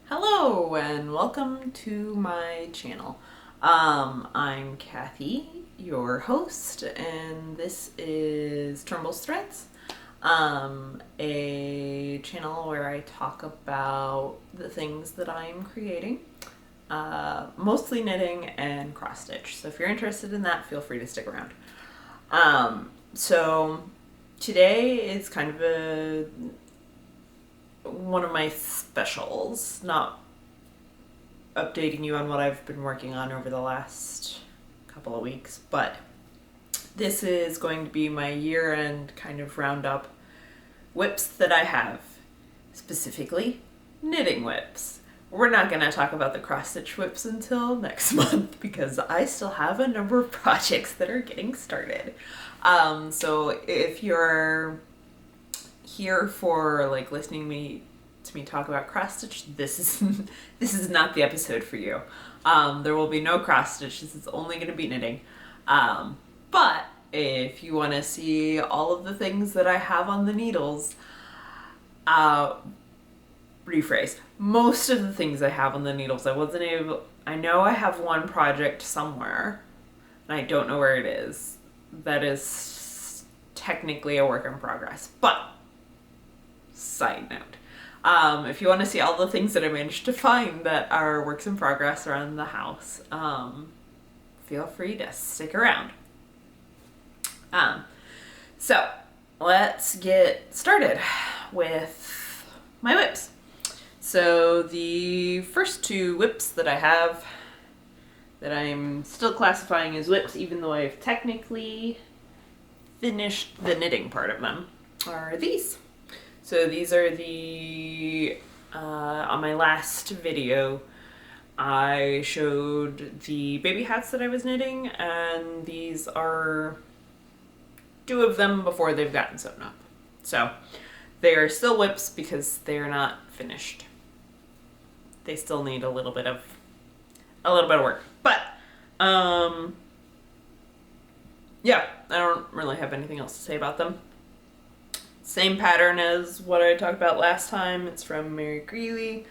Hello and welcome to my channel. I'm Kathy, your host, and this is Turnbull's Threads, a channel where I talk about the things that I'm creating, mostly knitting and cross stitch. So if you're interested in that, feel free to stick around. So today is kind of one of my specials, not updating you on what I've been working on over the last couple of weeks, but this is going to be my year-end kind of roundup WIPs that I have, specifically knitting WIPs. We're not going to talk about the cross-stitch WIPs until next month because I still have a number of projects that are getting started. So if you're here for like listening to me talk about cross stitch, this is not the episode for you. There will be no cross stitch. This is only going to be knitting. But if you want to see all of the things that I have on the needles, rephrase. Most of the things I have on the needles, I know I have one project somewhere, and I don't know where it is. That is technically a work in progress, but side note, if you want to see all the things that I managed to find that are works in progress around the house, feel free to stick around. So let's get started with my WIPs. So the first two WIPs that I have that I'm still classifying as WIPs, even though I've technically finished the knitting part of them, are these. So these are on my last video, I showed the baby hats that I was knitting, and these are two of them before they've gotten sewn up. So they are still WIPs because they are not finished. They still need a little bit of work. But, yeah, I don't really have anything else to say about them. Same pattern as what I talked about last time. It's from Mary Greeley.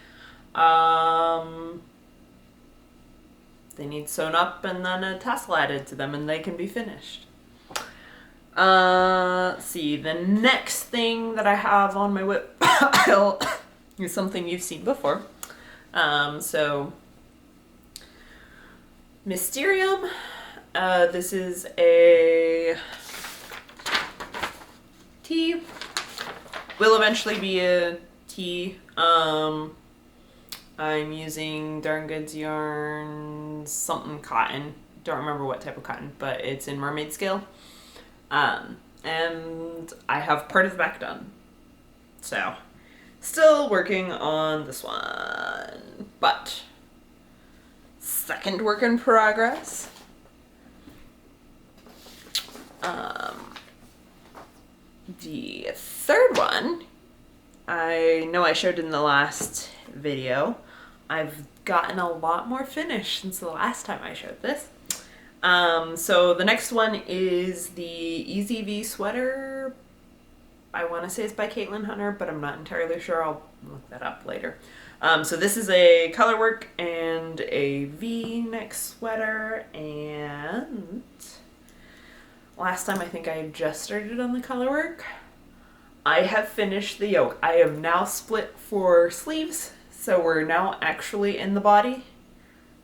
They need sewn up and then a tassel added to them and they can be finished. Let's see. The next thing that I have on my WIP pile is something you've seen before. So Mysterium. This is a tee. Will eventually be a tee. I'm using Darn Goods yarn, something cotton. Don't remember what type of cotton, but it's in Mermaid scale. And I have part of the back done. So, still working on this one. But, second work in progress. The third one, I know I showed in the last video. I've gotten a lot more finished since the last time I showed this. So the next one is the Easy V sweater. I want to say it's by Caitlin Hunter, but I'm not entirely sure. I'll look that up later. So this is a color work and a V-neck sweater, and last time I think I had just started on the color work. I have finished the yoke. I am now split for sleeves, so we're now actually in the body.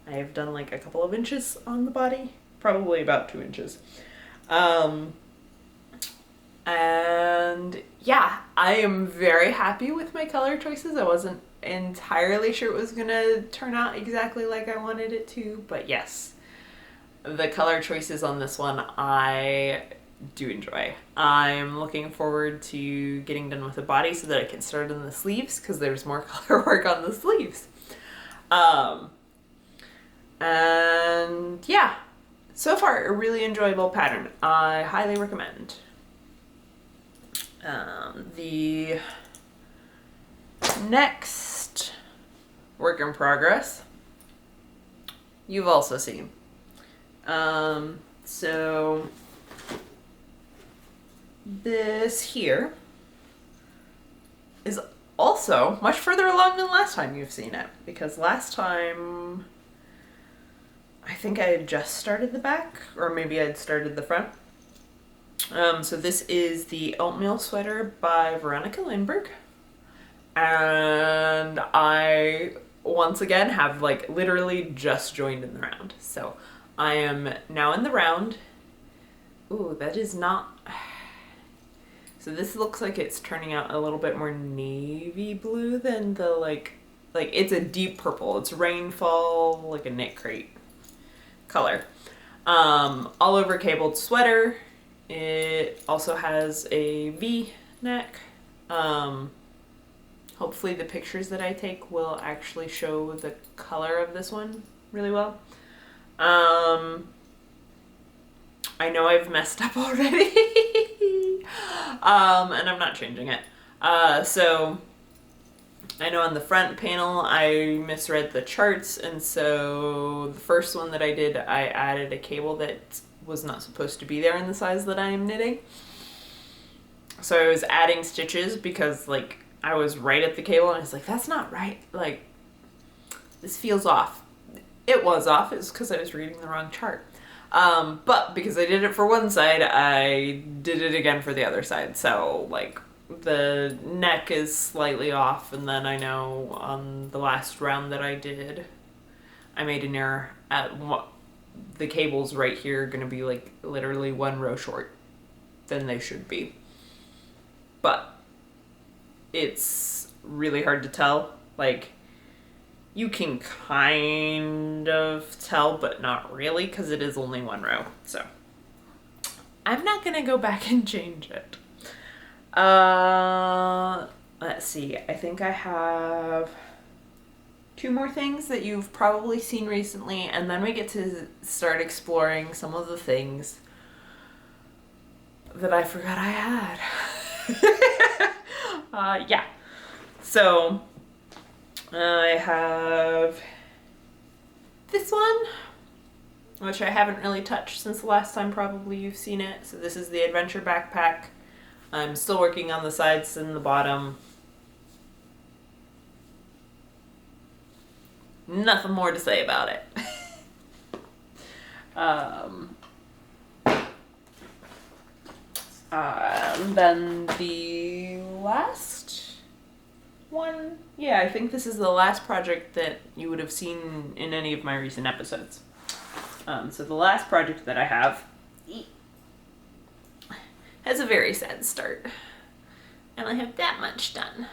I have done like a couple of inches on the body, probably about 2 inches. And yeah, I am very happy with my color choices. I wasn't entirely sure it was gonna turn out exactly like I wanted it to, but yes, the color choices on this one I do enjoy. I'm looking forward to getting done with the body so that I can start on the sleeves because there's more color work on the sleeves. And yeah, so far a really enjoyable pattern. I highly recommend. The next work in progress you've also seen. So this here is also also much further along than last time you've seen it, because last time I think I had just started the back, or maybe I'd started the front. So this is the Oatmeal sweater by Veronika Lindberg. And I, once again, have like literally just joined in the round. So I am now in the round. Ooh, that is not... So this looks like it's turning out a little bit more navy blue than the like it's a deep purple. It's Rainfall, like a knit crate color. All over cabled sweater. It also has a V neck. Hopefully the pictures that I take will actually show the color of this one really well. I know I've messed up already. And I'm not changing it. So I know on the front panel I misread the charts, and so the first one that I did, I added a cable that was not supposed to be there in the size that I am knitting. So I was adding stitches because like I was right at the cable and I was like, that's not right. Like, this feels off. It was off. It's because I was reading the wrong chart. But because I did it for one side, I did it again for the other side. So like the neck is slightly off, and then I know on the last round that I did, I made an error at what the cables right here are going to be like literally one row short than they should be. But it's really hard to tell. Like, you can kind of tell, but not really, because it is only one row. So I'm not going to go back and change it. Let's see. I think I have 2 more things that you've probably seen recently, and then we get to start exploring some of the things that I forgot I had. Yeah. So I have this one, which I haven't really touched since the last time probably you've seen it. So this is the Adventure Backpack. I'm still working on the sides and the bottom. Nothing more to say about it. Then the last one, yeah, I think this is the last project that you would have seen in any of my recent episodes. So the last project that I have has a very sad start, and I have that much done.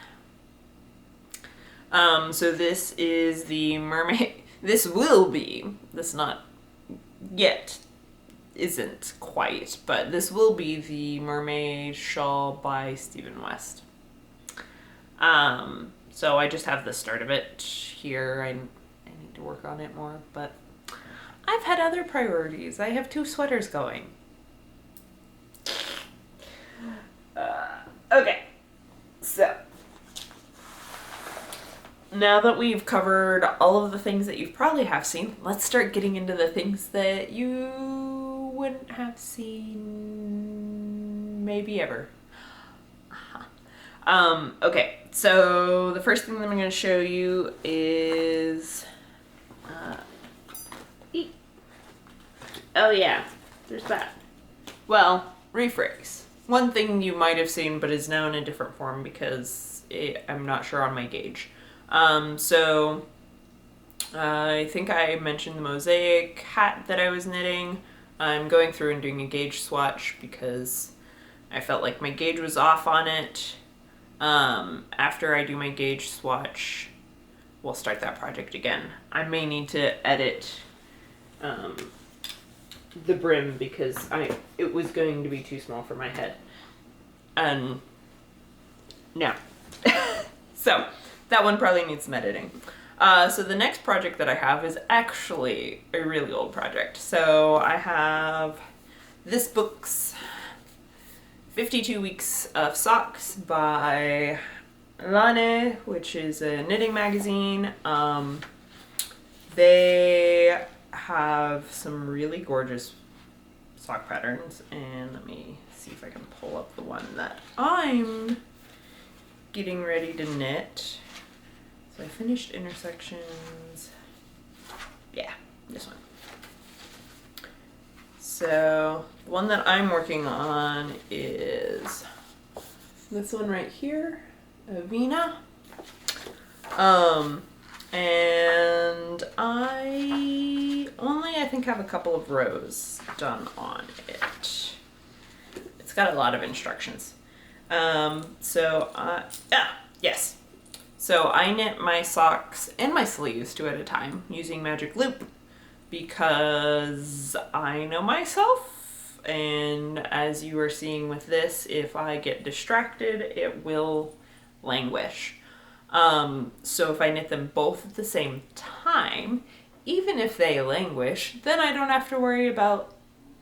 So this is the Mermaid. This will be, this not yet, isn't quite, but this will be the Mermaid Shawl by Stephen West. So I just have the start of it here. I need to work on it more, but I've had other priorities. I have 2 sweaters going. Okay, so now that we've covered all of the things that you probably have seen, let's start getting into the things that you wouldn't have seen maybe ever. Okay, so the first thing that I'm going to show you is oh yeah, there's that. Well, rephrase. One thing you might have seen, but is now in a different form because I'm not sure on my gauge. So I think I mentioned the mosaic hat that I was knitting. I'm going through and doing a gauge swatch because I felt like my gauge was off on it. After I do my gauge swatch, we'll start that project again. I may need to edit the brim because it was going to be too small for my head. And no. So that one probably needs some editing. So the next project that I have is actually a really old project. So I have this book's 52 Weeks of Socks by Lane, which is a knitting magazine. They have some really gorgeous sock patterns, and let me see if I can pull up the one that I'm getting ready to knit. So I finished intersections. Yeah, this one. So the one that I'm working on is this one right here, Avena. And I think have a couple of rows done on it. It's got a lot of instructions. Yes. So I knit my socks and my sleeves 2 at a time using magic loop because I know myself, and as you are seeing with this, if I get distracted, it will languish. So if I knit them both at the same time, even if they languish, then I don't have to worry about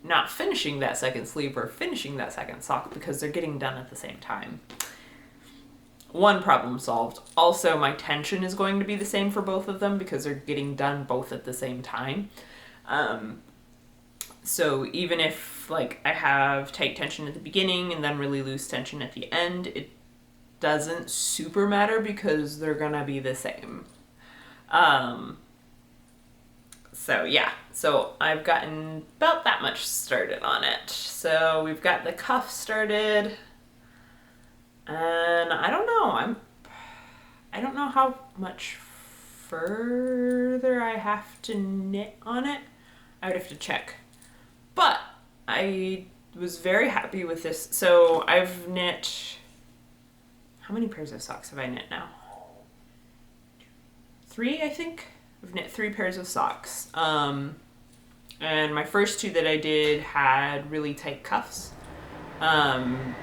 not finishing that second sleeve or finishing that second sock because they're getting done at the same time. One problem solved. Also, my tension is going to be the same for both of them because they're getting done both at the same time. So even if like I have tight tension at the beginning and then really loose tension at the end, it doesn't super matter because they're gonna be the same. So yeah, so I've gotten about that much started on it. So we've got the cuff started, and I don't know how much further I have to knit on it. I would have to check, but I was very happy with this. So I've knit, how many pairs of socks have I knit now? 3, I think. I've knit 3 pairs of socks. And my first 2 that I did had really tight cuffs,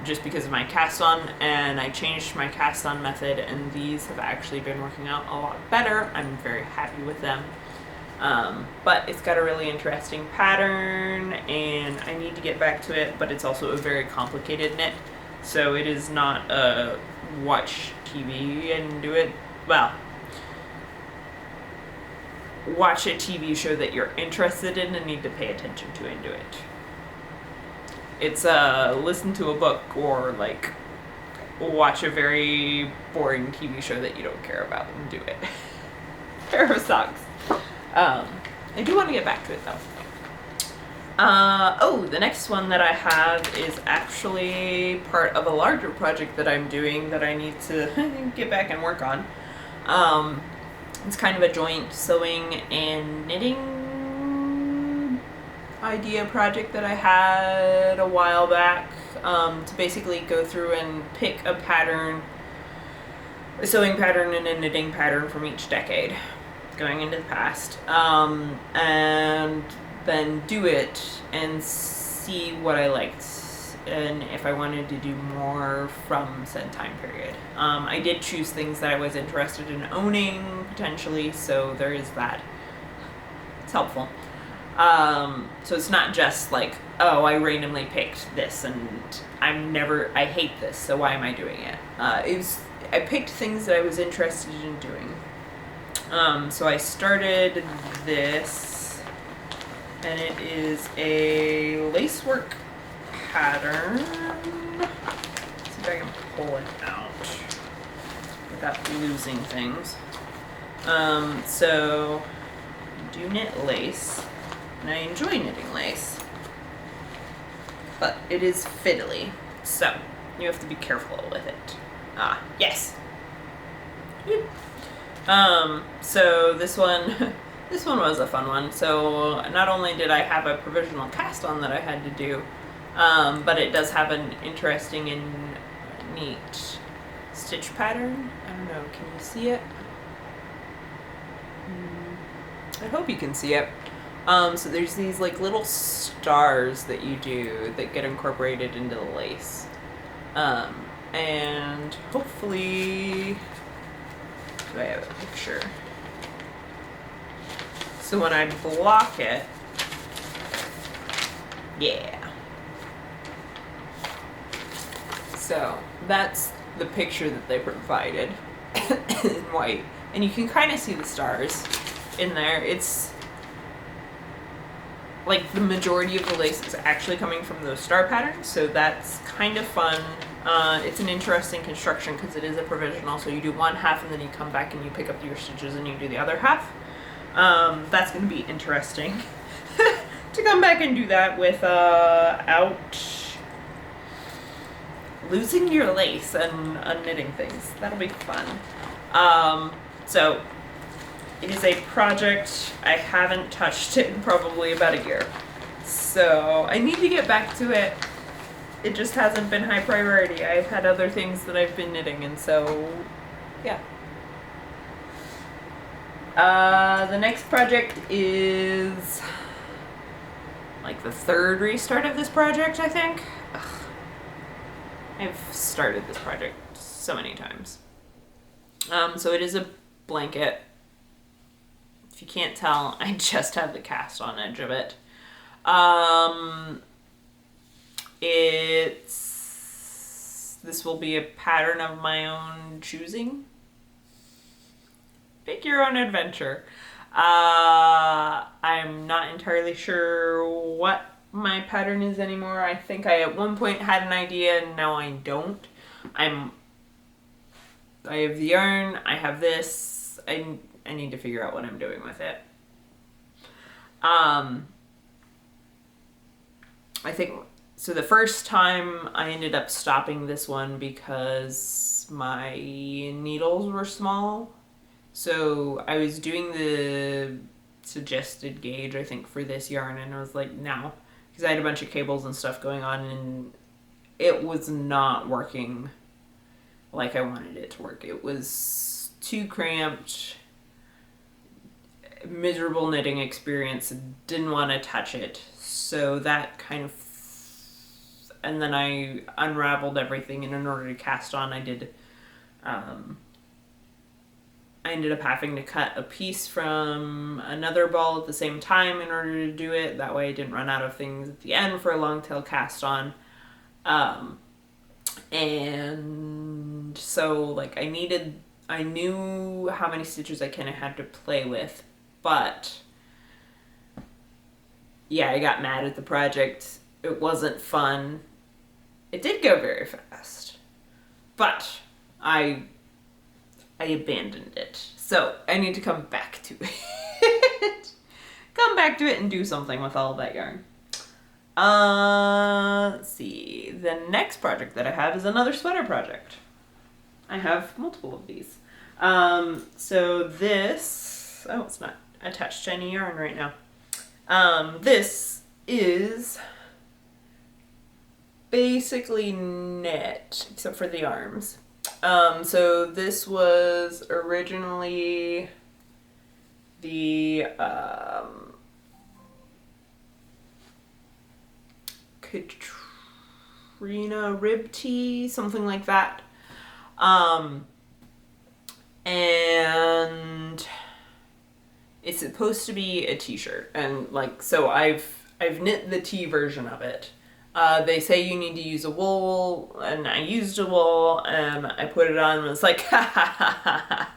just because of my cast on, and I changed my cast on method, and these have actually been working out a lot better. I'm very happy with them. But it's got a really interesting pattern, and I need to get back to it, but it's also a very complicated knit. So it is not a watch TV and do it. Well, watch a TV show that you're interested in and need to pay attention to and do it. It's listen to a book or like watch a very boring TV show that you don't care about and do it. Pair of socks. I do want to get back to it though. The next one that I have is actually part of a larger project that I'm doing that I need to get back and work on. It's kind of a joint sewing and knitting idea project that I had a while back, to basically go through and pick a pattern, a sewing pattern and a knitting pattern from each decade going into the past, and then do it and see what I liked and if I wanted to do more from said time period. I did choose things that I was interested in owning potentially, so there is that. It's helpful. So it's not just like, oh, I randomly picked this and I hate this, so why am I doing it? I picked things that I was interested in doing. So I started this, and it is a lacework pattern. Let's see if I can pull it out without losing things. So I do knit lace, and I enjoy knitting lace, but it is fiddly, so you have to be careful with it. Yes. So this one was a fun one. So not only did I have a provisional cast on that I had to do, but it does have an interesting and neat stitch pattern. I don't know, can you see it? I hope you can see it. So there's these like little stars that you do that get incorporated into the lace. And hopefully, do I have a picture? So when I block it, yeah. So that's the picture that they provided in white. And you can kind of see the stars in there. It's like the majority of the lace is actually coming from those star patterns, so that's kind of fun. It's an interesting construction because it is a provisional, so you do one half and then you come back and you pick up your stitches and you do the other half. That's going to be interesting to come back and do that without losing your lace and unknitting things. That'll be fun. So it is a project I haven't touched in probably about a year. So I need to get back to it. It just hasn't been high priority. I've had other things that I've been knitting, and so yeah. The next project is like the third restart of this project, I think. Ugh. I've started this project so many times. So it is a blanket. If you can't tell, I just have the cast on edge of it. This will be a pattern of my own choosing. Pick your own adventure. I'm not entirely sure what my pattern is anymore. I think I at one point had an idea and now I don't. I have the yarn, I have this, I need to figure out what I'm doing with it. I think, so the first time I ended up stopping this one because my needles were small. So I was doing the suggested gauge, I think, for this yarn, and I was like, no, because I had a bunch of cables and stuff going on, and it was not working like I wanted it to work. It was too cramped, miserable knitting experience, didn't want to touch it. So that kind of, and then I unraveled everything, and in order to cast on, I ended up having to cut a piece from another ball at the same time in order to do it. That way I didn't run out of things at the end for a long tail cast on. And so like I knew how many stitches I kind of had to play with, but yeah, I got mad at the project. It wasn't fun. It did go very fast, but I abandoned it. So I need to come back to it. Come back to it and do something with all of that yarn. Let's see. The next project that I have is another sweater project. I have multiple of these. So this, oh, it's not attached to any yarn right now. This is basically knit, except for the arms. So this was originally the Katrina rib tee, something like that. And it's supposed to be a t-shirt, and like, so I've knit the tee version of it. They say you need to use a wool, and I used a wool, and I put it on, and it's like, ha ha ha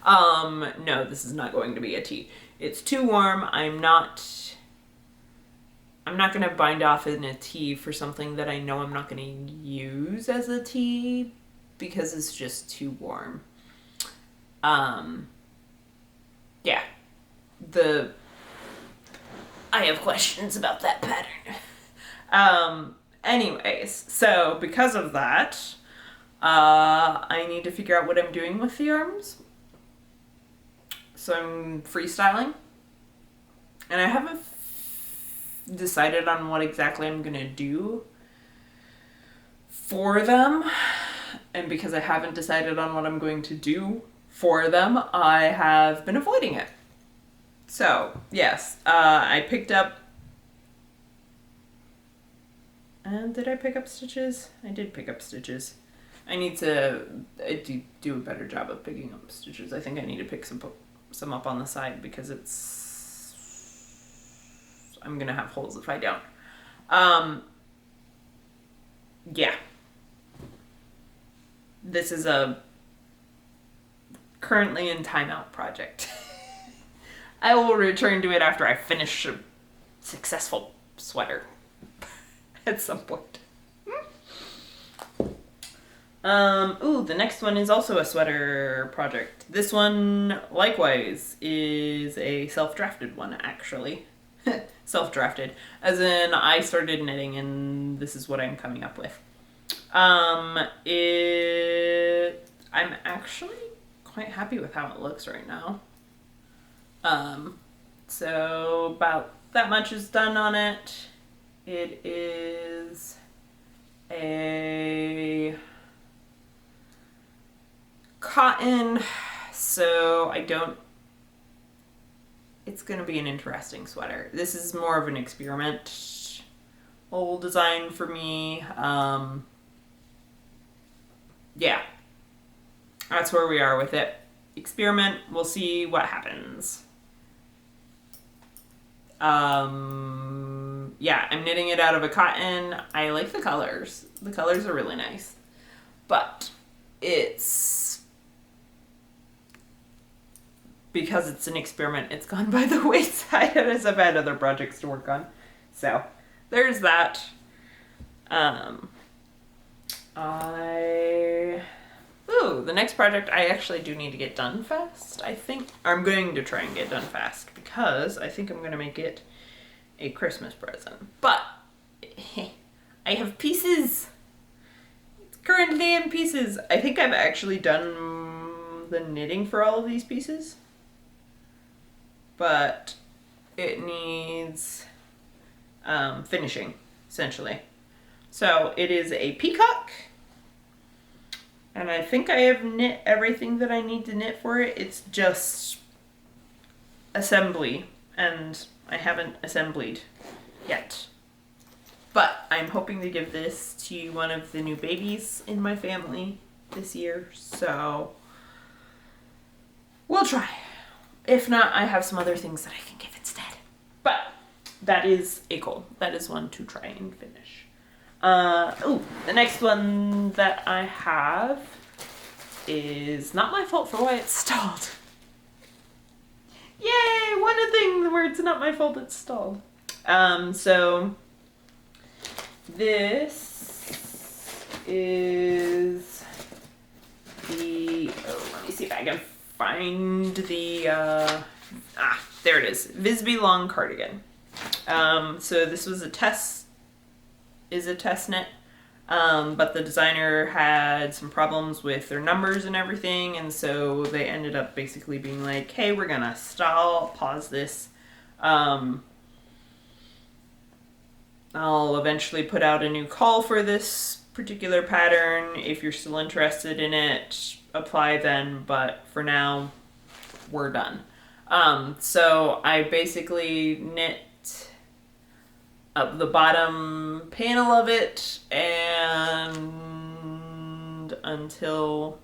ha. No, this is not going to be a tee. It's too warm. I'm not going to bind off in a tee for something that I know I'm not going to use as a tee because it's just too warm. Yeah. I have questions about that pattern. Anyways, so because of that, I need to figure out what I'm doing with the arms. So I'm freestyling, and I haven't decided on what exactly I'm gonna do for them. And because I haven't decided on what I'm going to do for them, I have been avoiding it. So yes, I picked up. Did I pick up stitches? I did pick up stitches. I need to do a better job of picking up stitches. I think I need to pick some up on the side because I'm gonna have holes if I don't. Yeah. This is a currently in timeout project. I will return to it after I finish a successful sweater at some point. Ooh, the next one is also a sweater project. This one, likewise, is a self-drafted one, actually. Self-drafted. As in, I started knitting and this is what I'm coming up with. I'm actually quite happy with how it looks right now. So about that much is done on it. It is a cotton, so it's going to be an interesting sweater. This is more of an experimental design for me. Yeah, that's where we are with it. Experiment, we'll see what happens. Yeah, I'm knitting it out of a cotton. I like the colors. The colors are really nice. But because it's an experiment, it's gone by the wayside as I've had other projects to work on. So, there's that. The next project I actually do need to get done fast, I think. I'm going to try and get done fast because I think I'm going to make it a Christmas present. But I have pieces. It's currently in pieces. I think I've actually done the knitting for all of these pieces. But it needs finishing, essentially. So it is a peacock. And I think I have knit everything that I need to knit for it. It's just assembly, and I haven't assembled yet. But I'm hoping to give this to one of the new babies in my family this year, so we'll try. If not, I have some other things that I can give instead. But that is a goal. That is one to try and finish. The next one that I have is Not My Fault for Why It's Stalled. Yay! One thing where it's not my fault it's stalled. So this is let me see if I can find the, there it is. Visby long cardigan. So this was a test knit, but the designer had some problems with their numbers and everything, and so they ended up basically being like, hey, we're gonna pause this. I'll eventually put out a new call for this particular pattern. If you're still interested in it, apply then, but for now, we're done. So I basically knit up the bottom panel of it, and until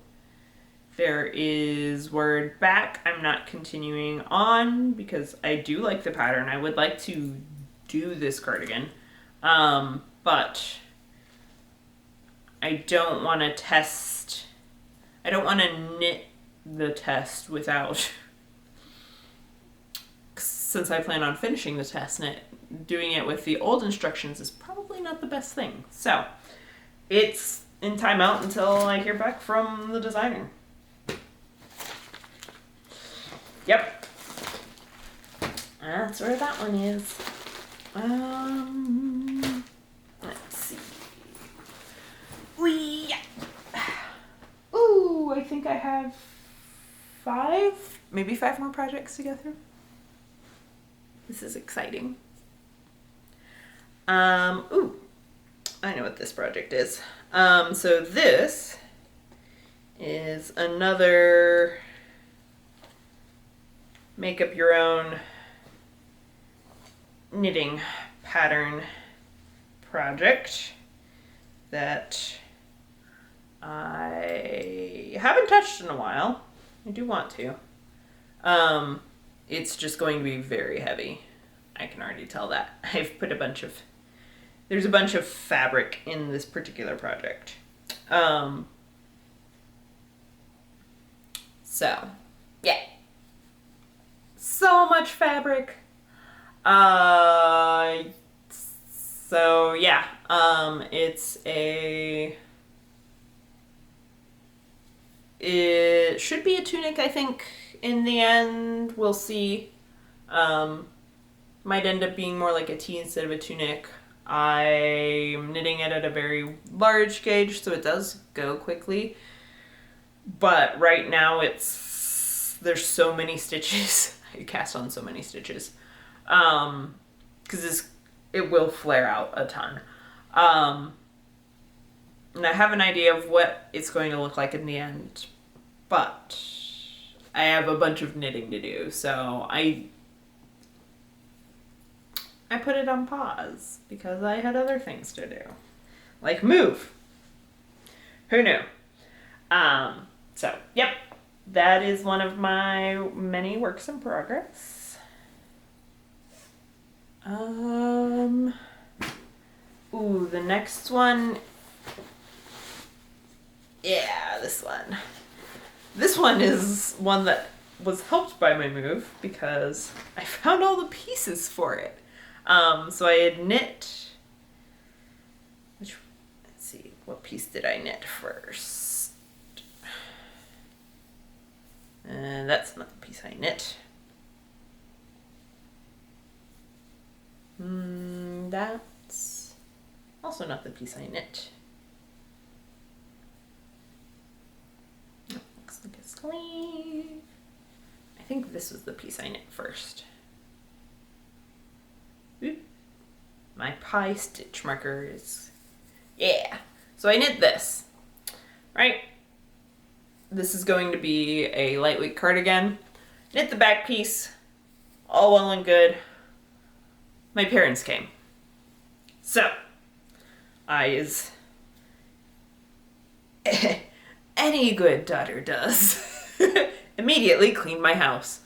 there is word back, I'm not continuing on because I do like the pattern. I would like to do this cardigan, but I don't want to knit the test without, since I plan on finishing the test knit, doing it with the old instructions is probably not the best thing. So it's in timeout until I hear back from the designer. Yep. That's where that one is. Let's see. Ooh, I think I have maybe five more projects to go through. This is exciting. Ooh, I know what this project is. So this is another make up your own knitting pattern project that I haven't touched in a while. I do want to. It's just going to be very heavy. I can already tell that. I've put there's a bunch of fabric in this particular project. So, yeah. So much fabric. So yeah, it's a It should be a tunic, I think, in the end. We'll see. Might end up being more like a tee instead of a tunic. I'm knitting it at a very large gauge, so it does go quickly. But right now there's so many stitches. I cast on so many stitches. Because it will flare out a ton. And I have an idea of what it's going to look like in the end. But I have a bunch of knitting to do, so I put it on pause because I had other things to do. Like move. Who knew? So, yep. That is one of my many works in progress. Ooh, the next one. Yeah, this one. This one is one that was helped by my move because I found all the pieces for it. So I had knit, let's see, what piece did I knit first? And that's not the piece I knit. That's also not the piece I knit. Looks like a sleeve. I think this was the piece I knit first. Oop. My pie stitch marker is, yeah. So I knit this, right? This is going to be a lightweight cardigan. Knit the back piece, all well and good. My parents came. So, as any good daughter does, immediately cleaned my house.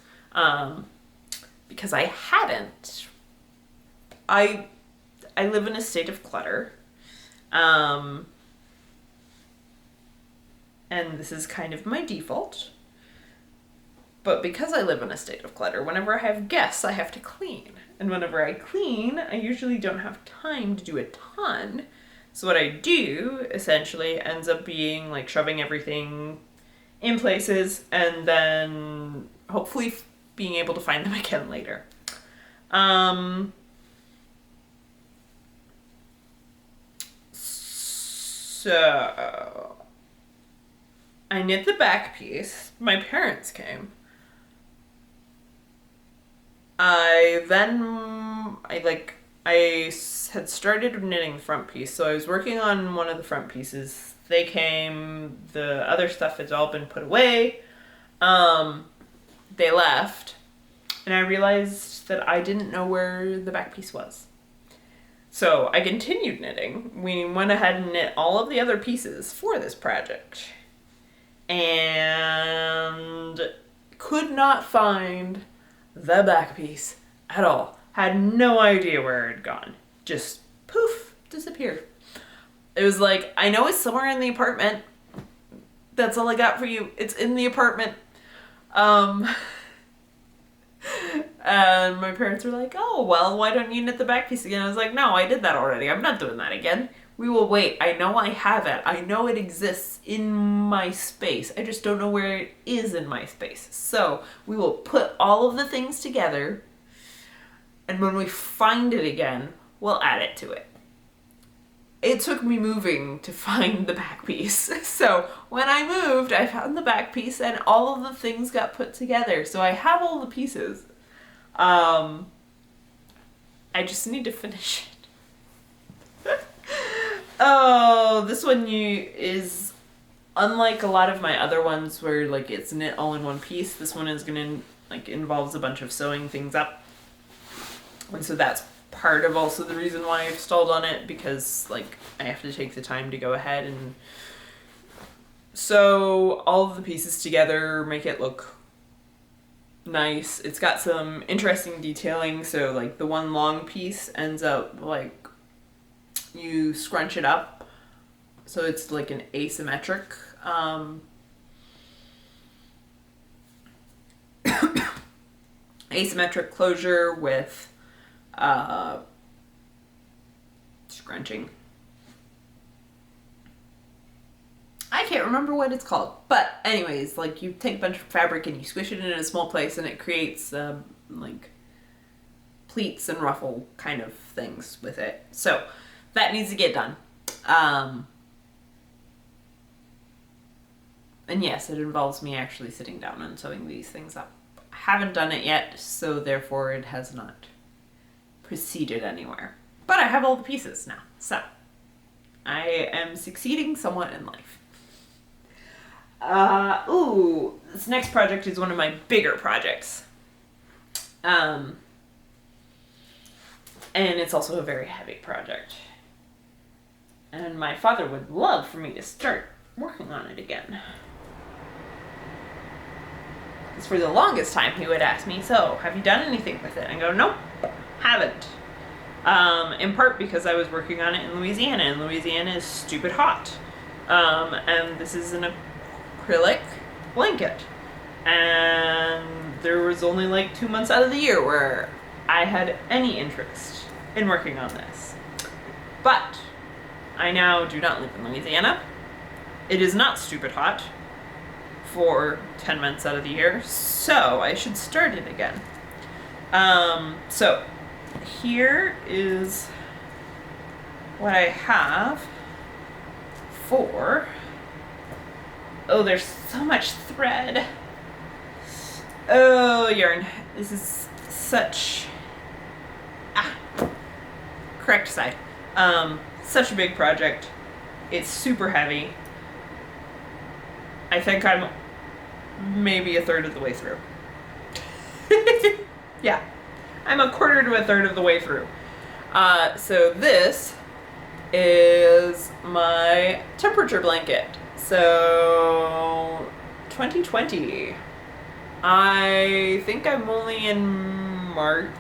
Because I hadn't. I live in a state of clutter. And this is kind of my default. But because I live in a state of clutter, whenever I have guests, I have to clean. And whenever I clean, I usually don't have time to do a ton. So what I do, essentially, ends up being like shoving everything in places and then hopefully being able to find them again later. So I knit the back piece. My parents came. I had started knitting the front piece, so I was working on one of the front pieces. They came, the other stuff has all been put away. They left, and I realized that I didn't know where the back piece was. So I continued knitting. We went ahead and knit all of the other pieces for this project. And could not find the back piece at all. Had no idea where it had gone. Just poof, disappeared. It was like, I know it's somewhere in the apartment. That's all I got for you. It's in the apartment. And my parents were like, oh, well, why don't you knit the back piece again? I was like, no, I did that already. I'm not doing that again. We will wait. I know I have it. I know it exists in my space. I just don't know where it is in my space. So we will put all of the things together, and when we find it again, we'll add it to it. It took me moving to find the back piece. So when I moved, I found the back piece and all of the things got put together. So I have all the pieces. I just need to finish it. Oh, this one is unlike a lot of my other ones where like it's knit all in one piece. This one is gonna involves a bunch of sewing things up. And so that's part of also the reason why I've stalled on it, because I have to take the time to go ahead and sew all of the pieces together, make it look nice. It's got some interesting detailing, so the one long piece ends up you scrunch it up so it's like an asymmetric asymmetric closure with scrunching. I can't remember what it's called. But anyways, like you take a bunch of fabric and you squish it in a small place and it creates like pleats and ruffle kind of things with it. So that needs to get done. And yes, it involves me actually sitting down and sewing these things up. I haven't done it yet, so therefore it has not proceeded anywhere. But I have all the pieces now, so I am succeeding somewhat in life. This next project is one of my bigger projects. And it's also a very heavy project. And my father would love for me to start working on it again. Because for the longest time he would ask me, so, have you done anything with it? And I go, nope, haven't. In part because I was working on it in Louisiana, and Louisiana is stupid hot. And this is an acrylic blanket. And there was only like 2 months out of the year where I had any interest in working on this. But I now do not live in Louisiana. It is not stupid hot for 10 months out of the year, so I should start it again. So here is what I have for... Oh, there's so much thread. Oh, yarn. This is such... Correct side. Such a big project. It's super heavy. I think I'm maybe a third of the way through. Yeah. I'm a quarter to a third of the way through. So this is my temperature blanket. So 2020. I think I'm only in March.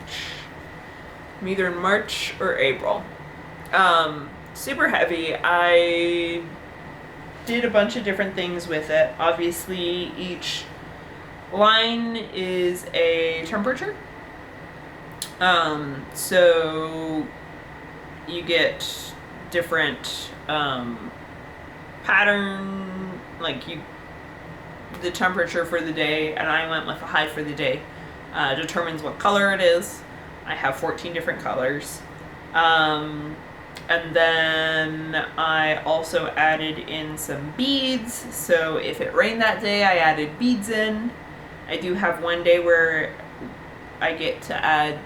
I'm either in March or April. Super heavy. I did a bunch of different things with it. Obviously, each line is a temperature. So you get different pattern, like the temperature for the day, and I went with a high for the day, determines what color it is. I have 14 different colors. And then I also added in some beads. So if it rained that day, I added beads in. I do have one day where I get to add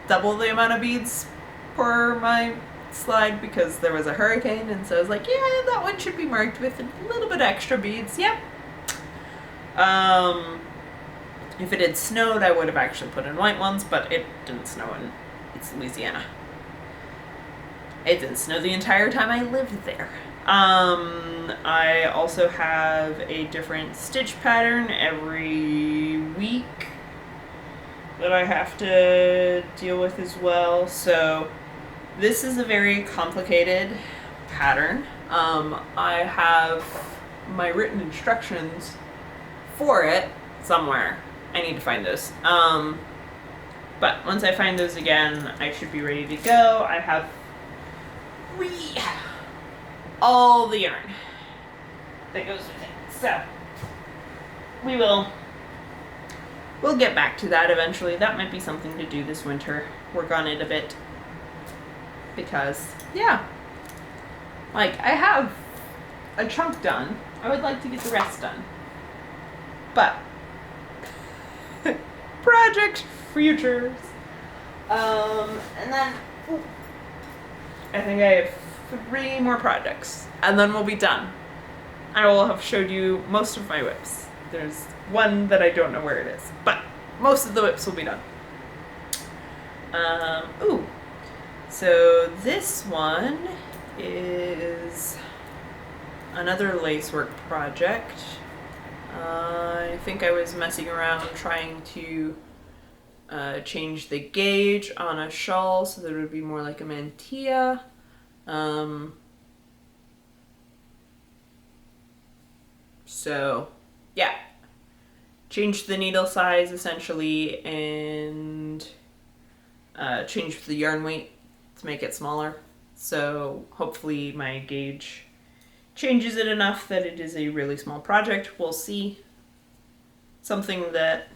double the amount of beads for my slide because there was a hurricane, and so I was like, yeah, that one should be marked with a little bit extra beads. Yep. If it had snowed, I would have actually put in white ones, but it didn't snow in it's Louisiana. It didn't snow the entire time I lived there. I also have a different stitch pattern every week that I have to deal with as well. So this is a very complicated pattern. I have my written instructions for it somewhere. I need to find those. But once I find those again, I should be ready to go. I have all the yarn that goes with it. So we'll get back to that eventually. That might be something to do this winter. Work on it a bit. Because, yeah. Like, I have a chunk done. I would like to get the rest done. But project futures. And then I think I have 3 more projects, and then we'll be done. I will have showed you most of my WIPs. There's one that I don't know where it is, but most of the WIPs will be done. So this one is another lacework project. I think I was messing around trying to change the gauge on a shawl so that it would be more like a mantilla. So yeah, changed the needle size essentially and changed the yarn weight to make it smaller. So hopefully my gauge changes it enough that it is a really small project. We'll see. Something that,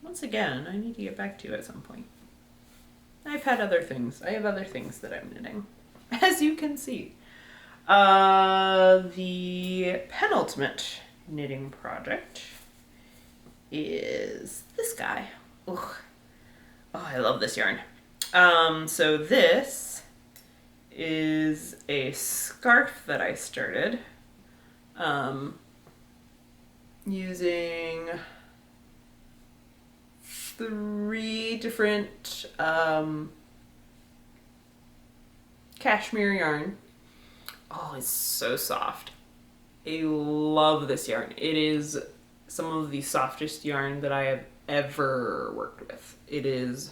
once again, I need to get back to at some point. I've had other things. I have other things that I'm knitting, as you can see. The penultimate knitting project is this guy. Ugh. Oh, I love this yarn. So this is a scarf that I started using 3 different cashmere yarn. Oh, it's so soft. I love this yarn. It is some of the softest yarn that I have ever worked with. It is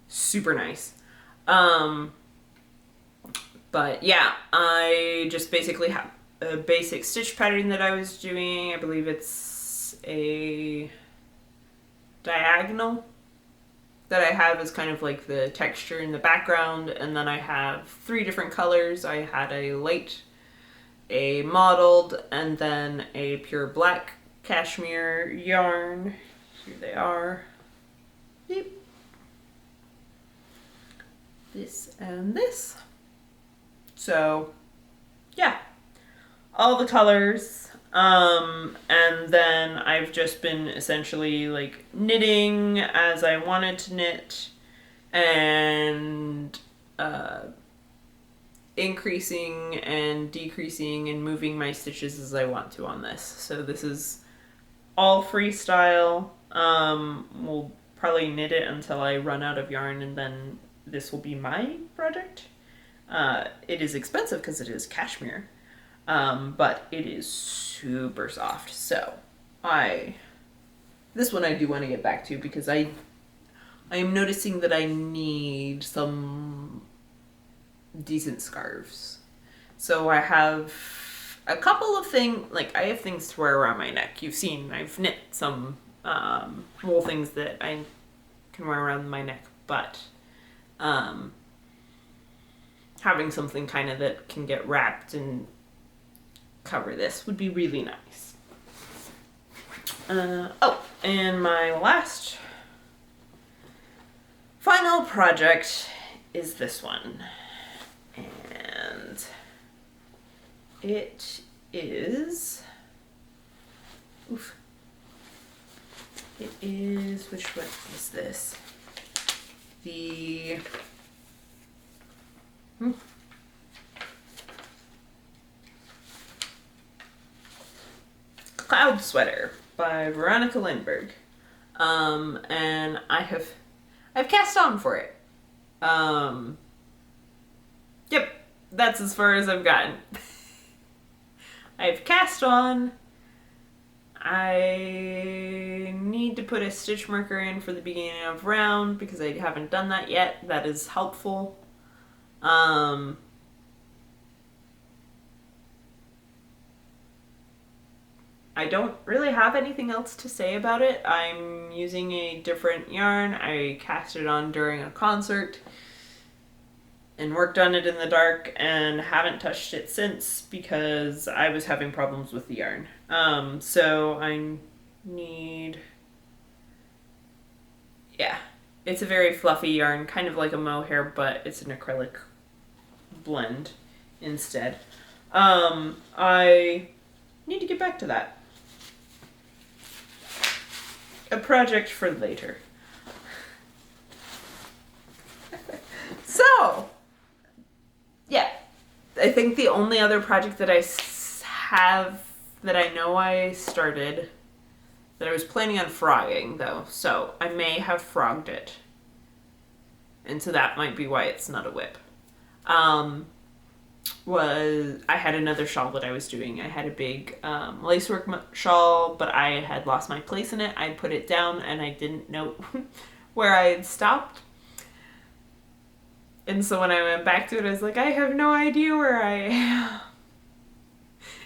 super nice. But yeah, I just basically have a basic stitch pattern that I was doing. I believe it's a diagonal that I have is kind of like the texture in the background, and then I have 3 different colors. I had a light, a mottled, and then a pure black cashmere yarn. Here they are. Yep. This and this. So yeah, all the colors. And then I've just been essentially like knitting as I wanted to knit and increasing and decreasing and moving my stitches as I want to on this. So this is all freestyle. We'll probably knit it until I run out of yarn, and then this will be my project. It is expensive because it is cashmere. But it is super soft. So this one I do want to get back to because I am noticing that I need some decent scarves. So I have a couple of things, like I have things to wear around my neck. You've seen I've knit some wool things that I can wear around my neck, but having something kind of that can get wrapped and cover this would be really nice. Oh, and my last final project is this one. And it is, which one is this? The, Cloud Sweater by Veronika Lindberg. And I've cast on for it. Yep, that's as far as I've gotten. I've cast on. I need to put a stitch marker in for the beginning of round because I haven't done that yet. That is helpful. I don't really have anything else to say about it. I'm using a different yarn. I cast it on during a concert and worked on it in the dark and haven't touched it since because I was having problems with the yarn. So I need, yeah, it's a very fluffy yarn, kind of like a mohair, but it's an acrylic blend instead. I need to get back to that. A project for later. So, yeah, I think the only other project that I have that I know I started that I was planning on frogging though, so I may have frogged it, and so that might be why it's not a WIP. Was I had another shawl that I was doing. I had a big lacework shawl, but I had lost my place in it. I put it down and I didn't know where I had stopped. And so when I went back to it, I was like, I have no idea where I am.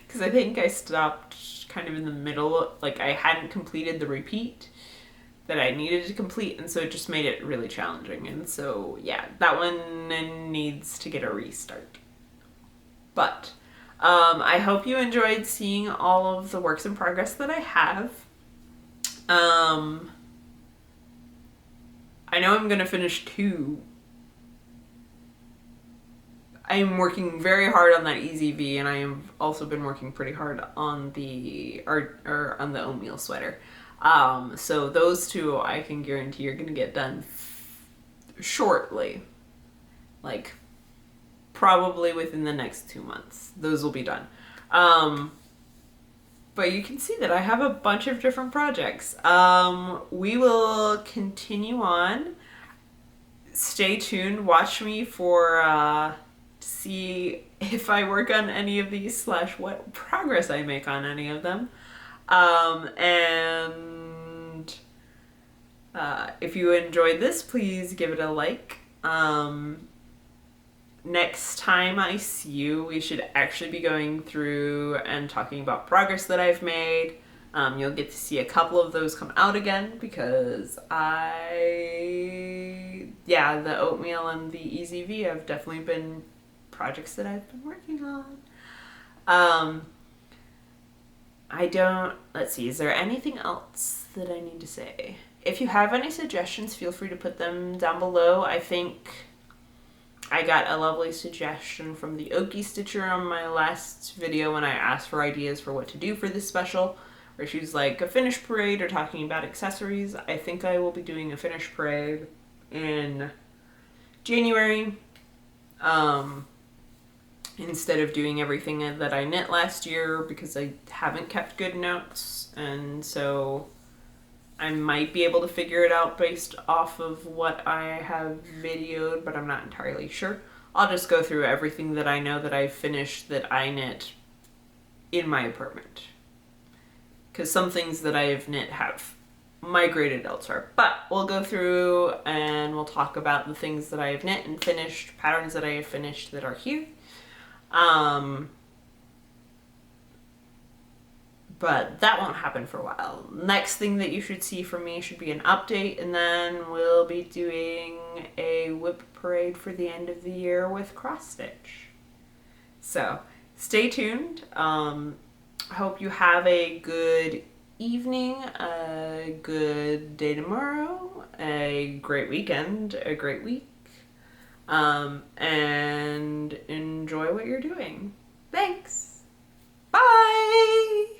Because I think I stopped kind of in the middle, like I hadn't completed the repeat that I needed to complete, and so it just made it really challenging. And so, yeah, that one needs to get a restart. But I hope you enjoyed seeing all of the works in progress that I have. I know I'm going to finish 2. I'm working very hard on that EZV, and I have also been working pretty hard on the on the Oatmeal sweater. So those 2 I can guarantee you're gonna get done shortly, like probably within the next 2 months. Those will be done. But you can see that I have a bunch of different projects. We will continue on. Stay tuned. Watch me for see if I work on any of these / what progress I make on any of them. If you enjoyed this, please give it a like. Next time I see you, we should actually be going through and talking about progress that I've made. You'll get to see a couple of those come out again because the Oatmeal and the EZV have definitely been projects that I've been working on. Let's see, is there anything else that I need to say? If you have any suggestions, feel free to put them down below. I think I got a lovely suggestion from the Okie Stitcher on my last video when I asked for ideas for what to do for this special, where she was like, a finish parade or talking about accessories. I think I will be doing a finish parade in January. Instead of doing everything that I knit last year because I haven't kept good notes, and so I might be able to figure it out based off of what I have videoed, but I'm not entirely sure. I'll just go through everything that I know that I've finished that I knit in my apartment, because some things that I have knit have migrated elsewhere. But we'll go through and we'll talk about the things that I have knit and finished, patterns that I have finished that are here. But that won't happen for a while. Next thing that you should see from me should be an update, and then we'll be doing a WIP parade for the end of the year with cross stitch. So stay tuned. Hope you have a good evening, a good day tomorrow, a great weekend, a great week. And enjoy what you're doing. Thanks. Bye.